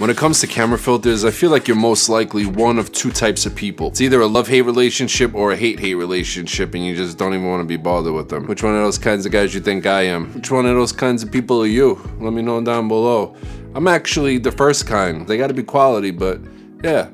When it comes to camera filters, I feel like you're most likely one of two types of people. It's either a love-hate relationship or a hate-hate relationship, and you just don't even want to be bothered with them. Which one of those kinds of guys you think I am? Which one of those kinds of people are you? Let me know down below. I'm actually the first kind. They gotta be quality, but yeah,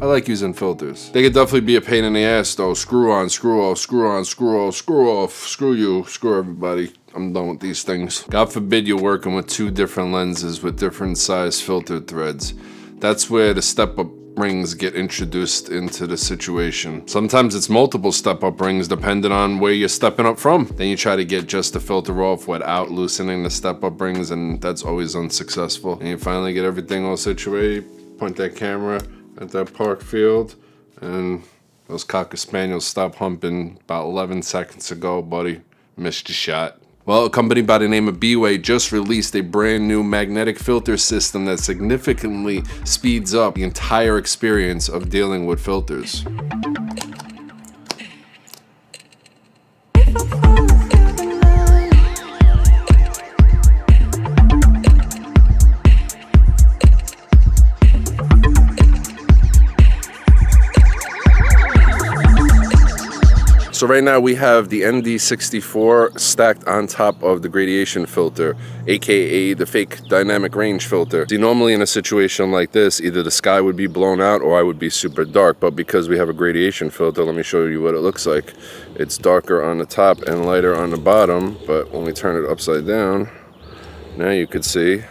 I like using filters. They could definitely be a pain in the ass though. Screw on, screw off, screw on, screw off, screw off, screw you, screw everybody. I'm done with these things. God forbid you're working with two different lenses with different size filter threads. That's where the step-up rings get introduced into the situation. Sometimes it's multiple step-up rings depending on where you're stepping up from. Then you try to get just the filter off without loosening the step-up rings, and that's always unsuccessful. And you finally get everything all situated, point that camera at that park field, and those Cocker Spaniels stop humping about 11 seconds ago, buddy. Missed your shot. Well, a company by the name of B-Way just released a brand new magnetic filter system that significantly speeds up the entire experience of dealing with filters. So right now we have the ND64 stacked on top of the gradation filter, aka the fake dynamic range filter. See, normally in a situation like this, either the sky would be blown out or I would be super dark, but because we have a gradation filter, let me show you what it looks like. It's darker on the top and lighter on the bottom, but when we turn it upside down, now you could see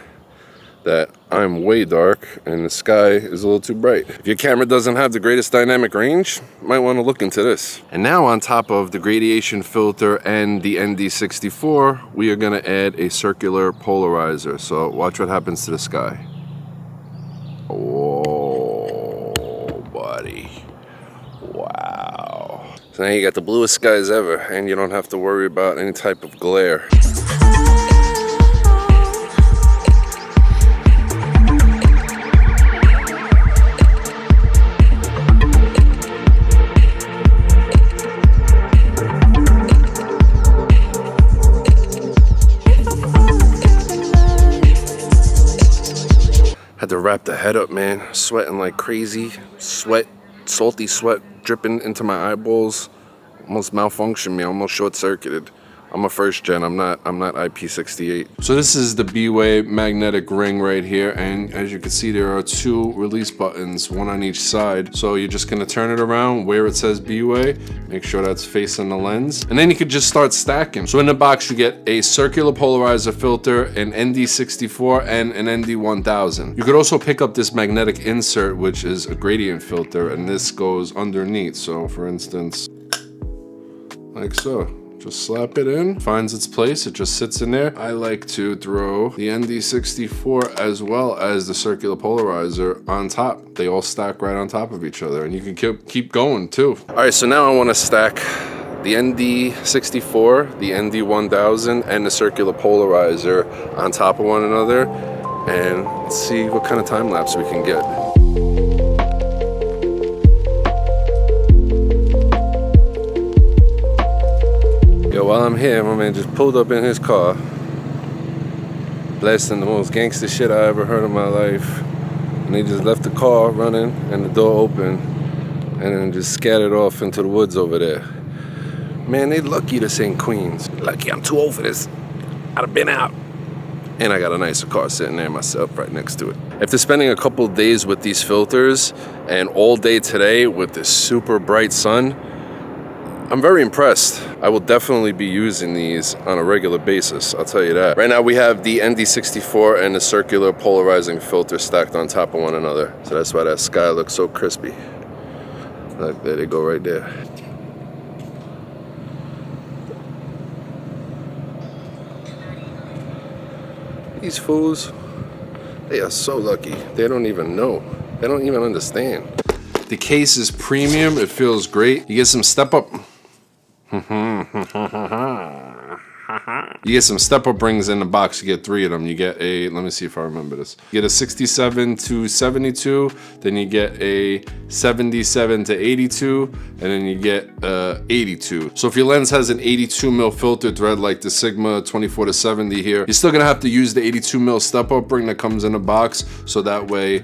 that I'm way dark and the sky is a little too bright. If your camera doesn't have the greatest dynamic range, you might want to look into this. And now on top of the gradation filter and the ND64, we are going to add a circular polarizer. So watch what happens to the sky. Oh, buddy. Wow. So now you got the bluest skies ever, and you don't have to worry about any type of glare. Had to wrap the head up, man. Sweating like crazy. Sweat, salty sweat dripping into my eyeballs. Almost malfunctioned me, almost short-circuited. I'm a first gen, I'm not IP68. So this is the B-Way magnetic ring right here, and as you can see there are two release buttons, one on each side. So you're just gonna turn it around where it says B-Way, make sure that's facing the lens, and then you could just start stacking. So in the box you get a circular polarizer filter, an ND64, and an ND1000. You could also pick up this magnetic insert, which is a gradient filter, and this goes underneath. So for instance, like so. Just slap it in, finds its place, it just sits in there. I like to throw the ND64 as well as the circular polarizer on top. They all stack right on top of each other, and you can keep going too. All right, so now I wanna stack the ND64, the ND1000, and the circular polarizer on top of one another, and let's see what kind of time lapse we can get. Yo, while I'm here, my man just pulled up in his car, blasting the most gangster shit I ever heard in my life. And he just left the car running and the door open, and then just scattered off into the woods over there. Man, they lucky this ain't Queens. Lucky I'm too old for this. I'd have been out. And I got a nicer car sitting there myself right next to it. After spending a couple of days with these filters and all day today with this super bright sun, I'm very impressed. I will definitely be using these on a regular basis, I'll tell you that. Right now we have the ND64 and the circular polarizing filter stacked on top of one another. So that's why that sky looks so crispy. Look, there they go right there. These fools, they are so lucky. They don't even know. They don't even understand. The case is premium, it feels great. You get some step up. You get some step-up rings in the box. You get 3 of them. You get a, let me see if I remember this. You get a 67 to 72, then you get a 77 to 82, and then you get 82. So if your lens has an 82 mil filter thread like the Sigma 24 to 70 here, you're still gonna have to use the 82 mil step-up ring that comes in a box, so that way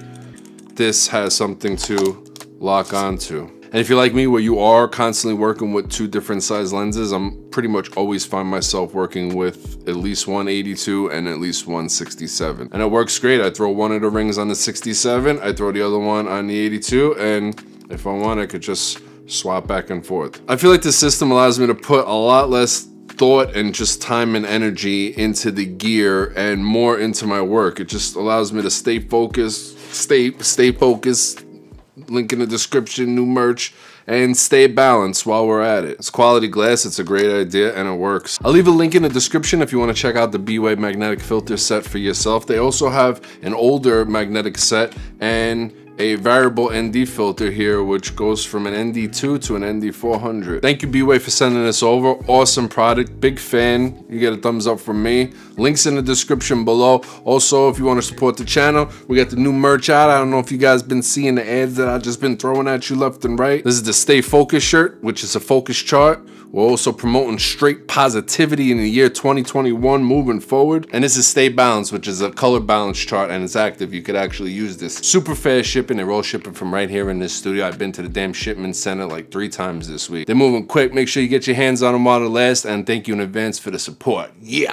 this has something to lock onto. And if you're like me, where you are constantly working with 2 different size lenses, I'm pretty much always find myself working with at least one 82 and at least one 67. And it works great. I throw one of the rings on the 67, I throw the other one on the 82, and if I want, I could just swap back and forth. I feel like this system allows me to put a lot less thought and just time and energy into the gear and more into my work. It just allows me to stay focused, stay focused. Link in the description, new merch, and stay balanced while we're at it. It's quality glass, it's a great idea, and it works. I'll leave a link in the description if you want to check out the B-Way magnetic filter set for yourself. They also have an older magnetic set and a variable ND filter here, which goes from an ND2 to an ND400. Thank you, B-Way, for sending this over. Awesome product, big fan. You get a thumbs up from me. Links in the description below. Also, if you want to support the channel, we got the new merch out. I don't know if you guys been seeing the ads that I've just been throwing at you left and right. This is the Stay Focused shirt, which is a focus chart. We're also promoting straight positivity in the year 2021 moving forward. And this is Stay Balanced, which is a color balance chart, and it's active. You could actually use this. Super fast shipping. They're all shipping from right here in this studio. I've been to the damn shipment center like 3 times this week. They're moving quick. Make sure you get your hands on them while they last, and thank you in advance for the support. Yeah.